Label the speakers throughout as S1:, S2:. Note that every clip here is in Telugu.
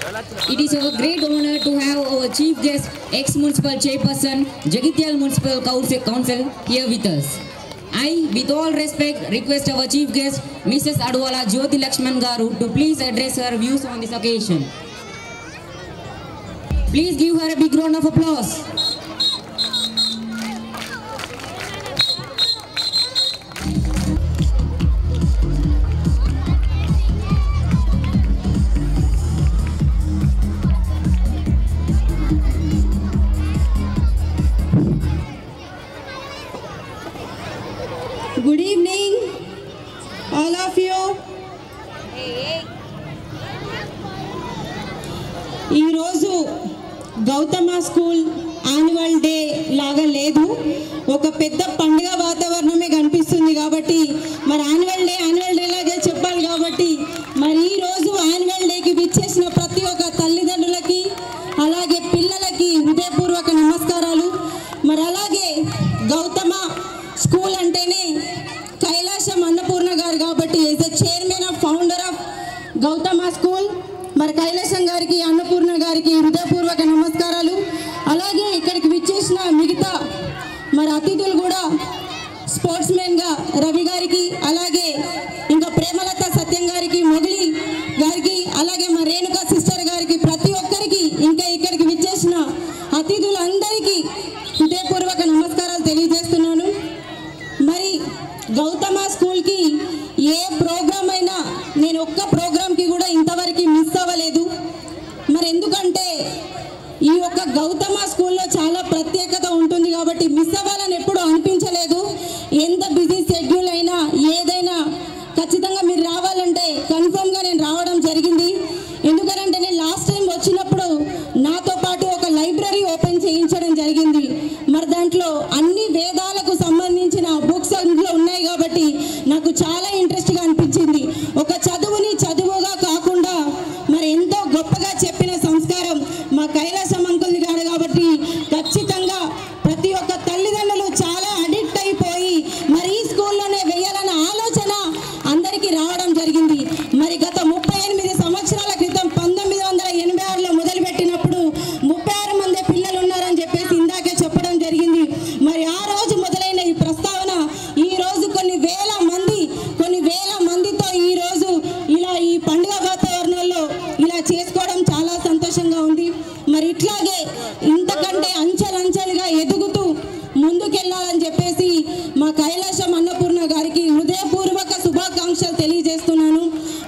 S1: It is our great honor to have our chief guest, ex-municipal chairperson, Jagityal Municipal Council here with us. I, with all respect, request our chief guest, Mrs. Adwala Jyoti Lakshman Garu, to please address her views on this occasion. Please give her a big round of applause.
S2: Good evening, all of you. ఈ రోజు గౌతమ స్కూల్ యాన్యువల్ డే లాగా లేదు, ఒక పెద్ద పండుగ వాతావరణమే కనిపిస్తుంది. కాబట్టి మరి యాన్యువల్ డే లాగే చెప్పాలి. కాబట్టి మరి ఈ రోజు యాన్యువల్ డేకి విచ్చేసిన ప్రతి ఒక్క తల్లిదండ్రులకి అలాగే పిల్లలకి హృదయపూర్వక నమస్కారాలు. మరి అలాగే గౌతమ స్కూల్ అంటేనే కైలాసం అన్నపూర్ణ గారు కాబట్టి as a chairman of founder of Gautama school మరి కైలాసం గారికి అన్నపూర్ణ గారికి హృదయపూర్వక నమస్కారాలు. అలాగే ఇక్కడికి విచ్చేసిన మిగతా మరి అతిథులు కూడా స్పోర్ట్స్ మెన్గా రవి గారికి, అలాగే ఇంకా ప్రేమలత సత్యం గారికి, మొగిలి గారికి, అలాగే మా రేణుకా సిస్టర్ గారికి, ప్రతి ఒక్కరికి ఇంకా ఇక్కడికి విచ్చేసిన అతిథులందరికీ హృదయపూర్వక నమస్కారాలు తెలియజేస్తున్నాను. మరి గౌతమ స్కూల్కి ఏ ప్రోగ్రామ్ అయినా నేను ఒక్క ప్రోగ్రామ్కి కూడా ఇంతవరకు మిస్ అవ్వలేదు. మరి ఎందుకంటే ఈ యొక్క గౌతమ స్కూల్లో చాలా ప్రత్యేకత ఉంటుంది కాబట్టి మిస్ అవ్వాలని ఎప్పుడూ అనిపించలేదు. ఎంత బిజీ షెడ్యూల్ అయినా ఏదైనా ఖచ్చితంగా మీరు రావాలంటే కన్ఫర్మ్గా నేను రావడం జరిగింది. ఎందుకంటే నేను లాస్ట్ టైం వచ్చినప్పుడు నాతో పాటు ఒక లైబ్రరీ ఓపెన్ చేయించడం జరిగింది. మరి దాంట్లో అన్ని వేదాలకు సంబంధించిన బుక్స్ అందులో ఉన్నాయి కాబట్టి నాకు చాలా ఇంట్రెస్ట్గా అనిపించింది. ఒక చదువుని చదువుగా కాకుండా మరి ఎంతో గొప్పగా చెప్పిన సంస్కారం మా కైలాసం అంకుల్ గారు కాబట్టి ఖచ్చితంగా ప్రతి ఒక్క తల్లిదండ్రులు చాలా అడిక్ట్ అయిపోయి మరి ఈ స్కూల్లోనే వేయాలన్న ఆలోచన అందరికీ రావడం జరిగింది. మరి గత 38 సంవత్సరాల క్రితం 1986లో మొదలుపెట్టినప్పుడు 36 మంది పిల్లలు ఉన్నారని చెప్పేసి ఇందాకే చెప్పడం జరిగింది. మరి ఆ రోజు మొదలైన ఈ ప్రస్తావన ఈ రోజు కొన్ని వేల మందితో ఈ రోజు ఇలా ఈ పండుగ వాతావరణంలో ఇలా చేసుకోవడం చాలా సంతోషంగా ఉంది. మరి ఇట్లాగే ఇంతకంటే అంచెలంచెలుగా ఎదుగుతూ ముందుకెళ్ళాలని చెప్పేసి మా కైలాసం అన్నపూర్ణ గారికి హృదయపూర్వక శుభాకాంక్షలు తెలియజేస్తున్నాను.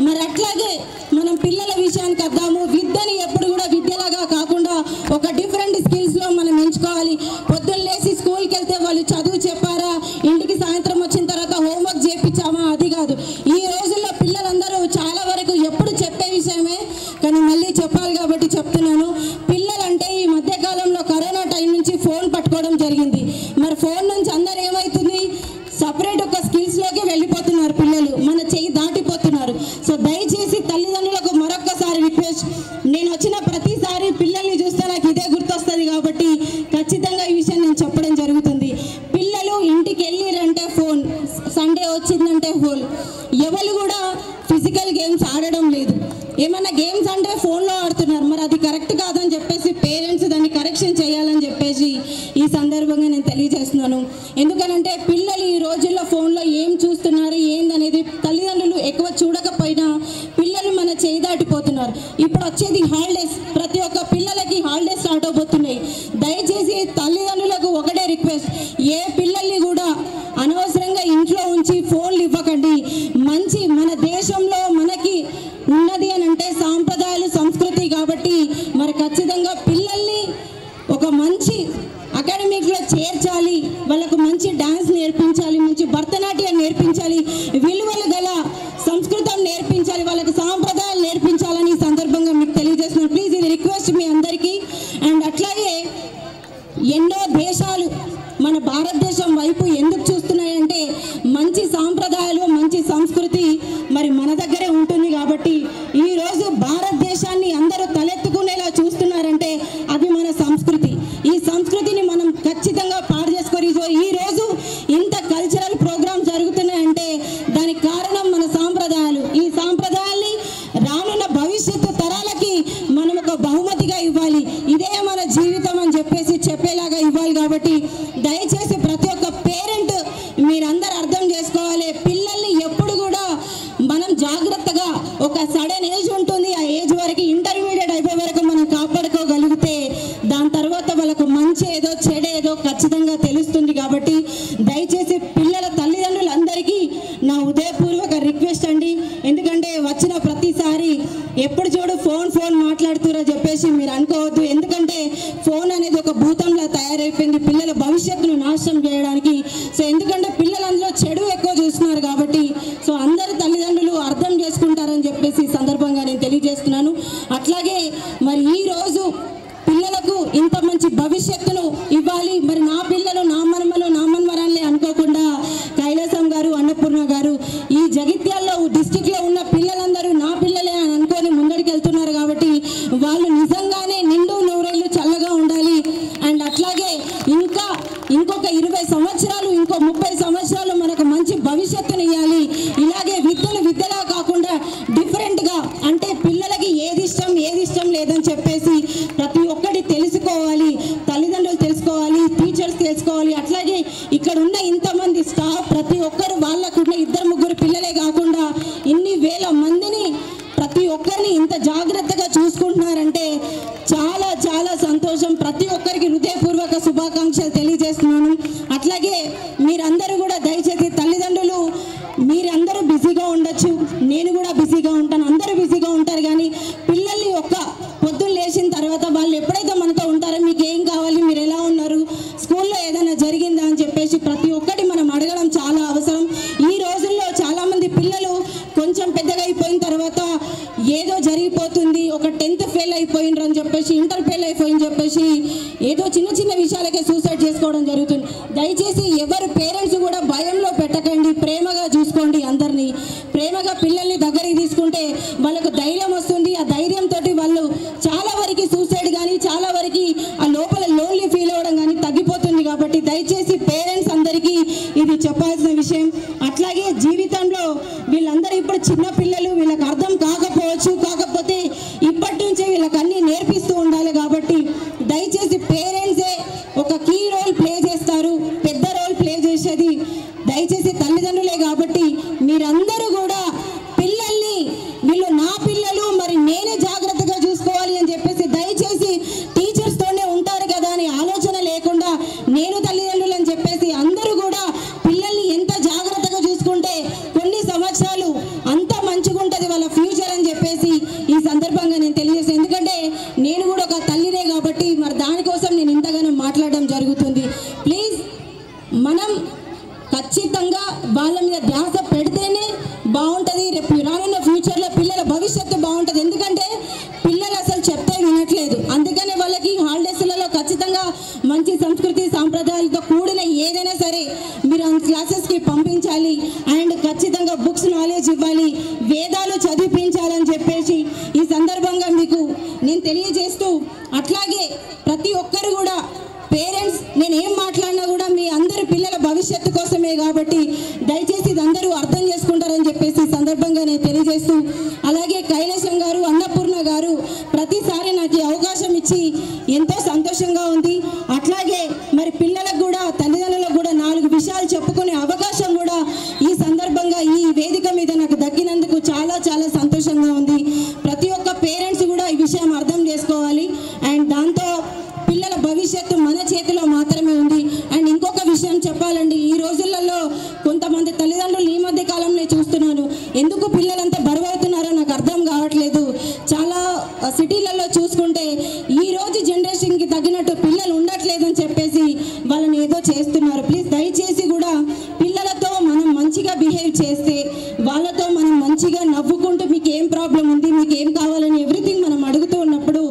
S2: మరి అట్లాగే మనం పిల్లల విషయానికి వద్దాము. విద్యని ఎప్పుడు కూడా విద్యలాగా కాకుండా ఒక డిఫరెంట్ స్కిల్స్లో మనం ఎంచుకోవాలి. పొద్దున్న లేసి స్కూల్కి వెళ్తే వాళ్ళు చదువు చెప్పారా, ఇంటికి సాయంత్రం వచ్చిన తర్వాత హోంవర్క్ చేయించామా, అది కాదు. ఈ రోజుల్లో పిల్లలందరూ చాలా వరకు ఎప్పుడు చెప్పే విషయమే కానీ మళ్ళీ చెప్పాలి కాబట్టి చెప్తున్నాను. పిల్లలంటే ఈ మధ్యకాలంలో కరోనా టైం నుంచి ఫోన్ పట్టుకోవడం జరిగింది. మరి ఫోన్ నుంచి అందరు ఏమవుతుంది, సపరేట్ ఒక స్కిల్స్లోకి వెళ్ళిపోతున్నారు పిల్లలు, మన చెయ్యి దాటిపోతున్నారు. సో దయచేసి తల్లిదండ్రులకు మరొక్కసారి రిక్వెస్ట్, నేను వచ్చిన ప్రతిసారి పిల్లల్ని చూస్తే నాకు ఇదే గుర్తొస్తుంది కాబట్టి ఖచ్చితంగా ఈ విషయం నేను చెప్పడం జరుగుతుంది. పిల్లలు ఇంటికి వెళ్ళిరంటే ఫోన్, సండే వచ్చిందంటే ఫోన్, ఎవరు కూడా ఫిజికల్ గేమ్స్ ఆడడం లేదు. ఏమన్నా గేమ్స్ అంటే ఫోన్లో ఆడుతున్నారు. మరి అది కరెక్ట్ కాదని చెప్పేసి పేరెంట్స్ దాన్ని కరెక్షన్ చేయాలని చెప్పేసి ఈ సందర్భంగా నేను తెలియజేస్తున్నాను. ఎందుకనంటే పిల్లలు ఈ రోజుల్లో ఫోన్లో ఏం చూస్తున్నారు ఏందనేది తల్లిదండ్రులు ఎక్కువ చూడకపోయినా పిల్లలు మన చేయి దాటిపోతున్నారు. ఇప్పుడు వచ్చేది హాలిడేస్, ప్రతి ఒక్క పిల్లలకి హాలిడేస్ స్టార్ట్ అవబోతున్నాయి. దయచేసి తల్లిదండ్రులకు ఒకటే రిక్వెస్ట్, ఏ పిల్లల్ని కూడా అనవసరంగా ఇంట్లో ఉంచి ఫోన్లు ఇవ్వకండి. మంచి మన దేశంలో మనకి ఉన్నది అని అంటే సాంప్రదాయాలు సంస్కృతి కాబట్టి మరి ఖచ్చితంగా పిల్లల్ని ఒక మంచి అకాడమిక్లో చేర్చాలి, వాళ్ళకు మంచి డాన్స్ నేర్పించాలి, మంచి భరతనాట్యం నేర్పించాలి, విలువలు గల సంస్కృతం నేర్పించాలి, వాళ్ళకు సాంప్రదాయాలు నేర్పించాలని ఈ సందర్భంగా మీకు తెలియజేస్తున్నాను. ప్లీజ్ ఇది రిక్వెస్ట్ మీ అందరికీ. అండ్ అట్లాగే ఎన్నో దేశాలు మన భారతదేశం వైపు ఎందుకు చూస్తున్నాయంటే మంచి సాంప్రదాయాలు మంచి సంస్కృతి మరి మన దగ్గరే ఉంటుంది కాబట్టి ఈరోజు భారతదేశాన్ని అందరూ తలెత్తుకునేలా చూస్తున్నారంటే అది మన సంస్కృతి. ఈ సంస్కృతిని మనం ఖచ్చితంగా పాడు చేసుకొని ఈరోజు ఇంత కల్చరల్ ప్రోగ్రామ్స్ జరుగుతున్నాయంటే దానికి కారణం మన సాంప్రదాయాలు. ఈ సాంప్రదాయాల్ని రానున్న భవిష్యత్తు ఎప్పుడు చూడు ఫోన్ మాట్లాడుతురా చెప్పేసి మీరు అనుకోవద్దు. ఎందుకంటే ఫోన్ అనేది ఒక భూతంలా తయారైపోయింది పిల్లల భవిష్యత్తును నాశనం చేయడానికి. సో ఎందుకంటే పిల్లలు అందులో చెడు ఎక్కువ చూస్తున్నారు కాబట్టి సో అందరు తల్లిదండ్రులు అర్థం చేసుకుంటారని చెప్పేసి సందర్భంగా నేను తెలియజేస్తున్నాను. అట్లాగే మరి ఈరోజు పిల్లలకు ఇంత మంచి భవిష్యత్తును ఇవ్వాలి. మరి నా పిల్లలు నా మనమలు నా మనవరాలే అనుకోకుండా కైలాసం గారు అన్నపూర్ణ గారు ఈ జగిత్యాల్లో డిస్టిక్లో ఉన్న పిల్లలందరూ నా పిల్లలే అని అనుకొని ముందడికి వెళ్తున్నారు కాబట్టి వాళ్ళు నిజంగానే నిండు నూరేళ్ళు చల్లగా ఉండాలి. అండ్ అట్లాగే ఇంకొక 20 సంవత్సరాలు ఇంకో 30 సంవత్సరాలు మనకు మంచి భవిష్యత్తును ఇవ్వాలి. ఇలాగే విద్యలా కాకుండా డిఫరెంట్గా అంటే పిల్లలకి ఏది ఇష్టం లేదని చెప్పేసి ప్రతి ఒక్కటి తెలుసుకోవాలి. తల్లిదండ్రులు తెలుసుకోవాలి, టీచర్స్ తెలుసుకోవాలి. అట్లాగే ఇక్కడ ఉన్న ఇంతమంది స్టాఫ్ ప్రతి ఒక్కరు వాళ్ళకున్న 2-3 పిల్లలే కాకుండా ఇన్ని వేల మందిని ప్రతి ఒక్కరిని ఇంత జాగ్రత్తగా చూసుకుంటున్నారంటే చాలా చాలా సంతోషం. ప్రతి ఒక్కరికి హృదయపూర్వక శుభాకాంక్షలు తెలియజేస్తున్నాను. అట్లాగే మీరందరూ కూడా దయచేసి తల్లిదండ్రులు మీరందరూ బిజీగా ఉండొచ్చు, నేను కూడా బిజీగా ఉంటాను, అందరూ బిజీగా ఉంటారు. కానీ పిల్లల్ని పొద్దున్న లేచిన తర్వాత వాళ్ళు ఎప్పుడైతే మనతో ఉంటారో మీకు ఏం కావాలి, మీరు ఎలా ఉన్నారు, స్కూల్లో ఏదైనా జరిగిందా అని చెప్పేసి ప్రతి ఒక్కటి మనం అడగడం చాలా అవసరం. ఈ రోజుల్లో చాలామంది పిల్లలు కొంచెం పెద్దగా అయిపోయిన తర్వాత ఏదో జరిగిపోతుంది, ఒక 10th ఫెయిల్ అయిపోయినరు అని చెప్పేసి ఇంటర్ ఫెయిల్ అయిపోయిందని చెప్పేసి ఏదో చిన్న విషయాలకే సూసైడ్ చేసుకోవడం జరుగుతుంది. దయచేసి ఎవరు పేరెంట్స్ కూడా భయంలో పెట్టకండి, ప్రేమగా చూసుకోండి. అందరినీ ప్రేమగా పిల్లల్ని దగ్గరికి తీసుకుంటే వాళ్ళకు ధైర్యం వస్తుంది. ఆ ధైర్యంతో వాళ్ళు చాలా వరకు సూసైడ్ కానీ చాలా వరకు ఆ లోపల లోన్లీ ఫీల్ అవ్వడం కానీ తగ్గిపోతుంది. కాబట్టి దయచేసి పేరెంట్స్ అందరికీ ఇది చెప్పాల్సిన విషయం. అట్లాగే జీవితంలో వీళ్ళందరూ ఇప్పుడు చిన్న పిల్లలు, వీళ్ళకి అర్థం కాకపోవచ్చు, కాకపోతే ఇప్పటి నుంచే వీళ్ళకి అన్నీ నేర్పిస్తూ ఉండాలి. కాబట్టి దయచేసి పేరెంట్సే ఒక కీ రోల్ ప్లే చేస్తారు, పెద్ద రోల్ ప్లే చేసేది దయచేసి తల్లిదండ్రులే. కాబట్టి మీరందరూ కూడా పిల్లల్ని వీళ్ళు నా పిల్లలు మరి నేనే జాగ్రత్తగా చూసుకోవాలి అని చెప్పేసి దయచేసి టీచర్స్తోనే ఉంటారు కదా అని ఆలోచన లేకుండా నేను తల్లిదండ్రులు అని చెప్పేసి అందరూ కూడా పిల్లల్ని ఎంత జాగ్రత్తగా చూసుకుంటే కొన్ని సంవత్సరాలు అంత మంచిగా ఉంటుంది వాళ్ళ ఫ్యూచర్ అని చెప్పేసి ఈ సందర్భంగా నేను తెలియజేస్తాను. ఎందుకంటే నేను కూడా ఒక తల్లినే కాబట్టి మరి దానికోసం నేను ఇంతగానో మాట్లాడడం జరుగుతుంది. ప్లీజ్ మనం ఖచ్చితంగా వాళ్ళ మీద ధ్యాస పెడితేనే బాగుంటుంది. రేపు రానున్న ఫ్యూచర్లో పిల్లల భవిష్యత్తు బాగుంటుంది. ఎందుకంటే పిల్లలు అసలు చెప్తే వినట్లేదు. అందుకనే వాళ్ళకి హాలిడేస్లలో ఖచ్చితంగా మంచి సంస్కృతి సాంప్రదాయాలతో కూడిన ఏదైనా సరే మీరు క్లాసెస్కి పంపించాలి. అండ్ ఖచ్చితంగా బుక్స్ నాలెడ్జ్ ఇవ్వాలి, వేదాలు చదివించాలని చెప్పేసి ఈ సందర్భంగా మీకు నేను తెలియజేస్తూ అట్లాగే ప్రతి ఒక్కరు కూడా పేరెంట్స్ నేను ఏం మాట్లాడినా కూడా మీ అందరి పిల్లల భవిష్యత్తు కోసమే కాబట్టి దయచేసి ఇది అందరూ అర్థం చేసుకుంటారని చెప్పేసి సందర్భంగా నేను తెలియజేస్తూ అలాగే కైలాసం గారు అన్నపూర్ణ గారు ప్రతిసారి నాకు ఈ అవకాశం ఇచ్చి ఎంతో సంతోషంగా ఉంది. అట్లాగే మరి పిల్లలకు కూడా తల్లిదండ్రులకు కూడా 4 విషయాలు చెప్పుకునే అవకాశం కూడా ఈ సందర్భంగా ఈ వేదిక మీద నాకు దక్కినందుకు చాలా చాలా సంతోషంగా ఉంది. ప్రతి ఒక్క పేరెంట్స్ కూడా ఈ విషయం అర్థం చేసుకోవాలి. అండ్ దాంతో పిల్లల భవిష్యత్తు మన చేతిలో మాత్రమే ఉంది. అండ్ ఇంకొక విషయం చెప్పాలండి, ఈ రోజులలో కొంతమంది తల్లిదండ్రులు ఈ మధ్య కాలంలో చూస్తున్నాను ఎందుకు పిల్లలంతా బరువవుతున్నారో నాకు అర్థం కావట్లేదు. చాలా సిటీలలో చూసుకుంటే ఈ రోజు జనరేషన్కి తగ్గినట్టు పిల్లలు ఉండట్లేదని చెప్పేసి వాళ్ళని ఏదో చేస్తున్నారు. ప్లీజ్ దయచేసి కూడా పిల్లలతో మనం మంచిగా బిహేవ్ చేస్తే వాళ్ళతో మనం మంచిగా నవ్వుకుంటూ మీకు ఏం ప్రాబ్లం ఉంది, మీకు ఏం కావాలని ఎవ్రీథింగ్ మనం అడుగుతూ ఉన్నప్పుడు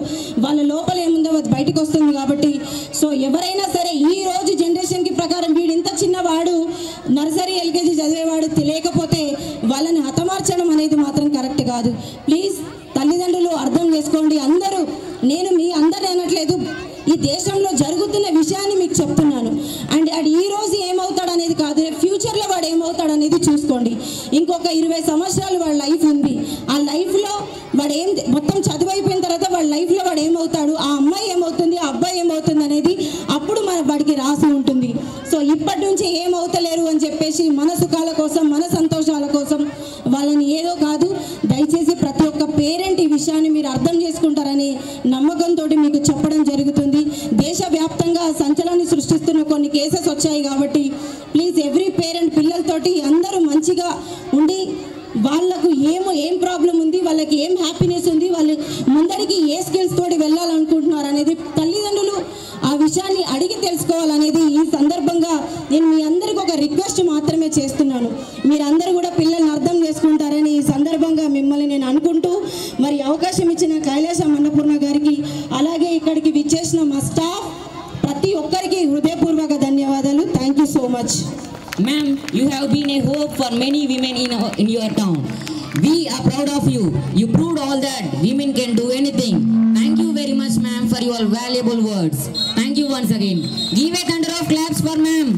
S2: వాళ్ళ లోపల ఏముందో అది బయటకు వస్తుంది. కాబట్టి సో ఎవరైనా సరే ఈ రోజు జనరేషన్కి ప్రకారం వీడు ఇంత చిన్నవాడు నర్సరీ ఎల్కేజీ చదివేవాడు తెలియకపోతే వాళ్ళని హతమార్చడం అనేది మాత్రం కరెక్ట్ కాదు. ప్లీజ్ తల్లిదండ్రులు అర్థం చేసుకోండి. అందరూ నేను మీ అందరు అనట్లేదు, ఈ దేశంలో జరుగుతున్న విషయాన్ని మీకు చెప్తున్నాను. అండ్ ఈ రోజు ఏమవుతాడు అనేది కాదు, ఫ్యూచర్లో వాడు ఏమవుతాడు అనేది చూసుకోండి. ఇంకొక 20 సంవత్సరాలు వాడి లైఫ్ ఉంది. ఆ లైఫ్లో వాడు మొత్తం చదువు అయిపోయిన తర్వాత వాడి లైఫ్లో వాడు ఏమవుతాడు, ఆ అమ్మాయి ఏమవుతుంది, ఆ అబ్బాయి ఏమవుతుంది అనేది అప్పుడు వాడికి రాసి ఉంటుంది. సో ఇప్పటి నుంచి ఏమవుతలేరు అని చెప్పేసి మన సుఖాల కోసం మన సంతోషాల కోసం వాళ్ళని ఏదో కాదు. దయచేసి ప్రతి ఒక్క పేరెంట్ ఈ విషయాన్ని మీరు అర్థం చేసుకుంటారని నమ్మకంతో మీకు చెప్పడం జరుగుతుంది. దేశవ్యాప్తంగా సంచలనాన్ని సృష్టిస్తున్న కొన్ని కేసెస్ వచ్చాయి కాబట్టి ప్లీజ్ ఎవ్రీ పేరెంట్ పిల్లలతోటి అందరూ మంచిగా ఉండి వాళ్ళకు ఏమున్నా ఏం ప్రాబ్లం ఉంది, వాళ్ళకి ఏం హ్యాపీనెస్ ఉంది, వాళ్ళు ముందరికి ఏ స్కిల్స్ తోటి వెళ్ళాలనుకుంటున్నారు అనేది తల్లిదండ్రులు ఆ విషయాన్ని అడిగి తెలుసుకోవాలనేది ఈ సందర్భంగా నేను మీ అందరికీ ఒక రిక్వెస్ట్ మాత్రమే చేస్తున్నాను. మీరందరూ కూడా పిల్లల్ని అర్థం చేసుకుంటారని ఈ సందర్భంగా మిమ్మల్ని నేను అనుకుంటూ, మరి అవకాశం ఇచ్చిన కైలాసం అన్నపూర్ణ గారికి, అలాగే ఇక్కడికి విచ్చేసిన మా స్టాఫ్ ప్రతి ఒక్కరికి హృదయపూర్వక ధన్యవాదాలు. Thank you so much.
S1: Ma'am, you have been a hope for many women in your town. We are proud of you. You proved all that women can do anything. Thank you very much, ma'am, for your valuable words. Thank you once again. Give a thunder of claps for ma'am.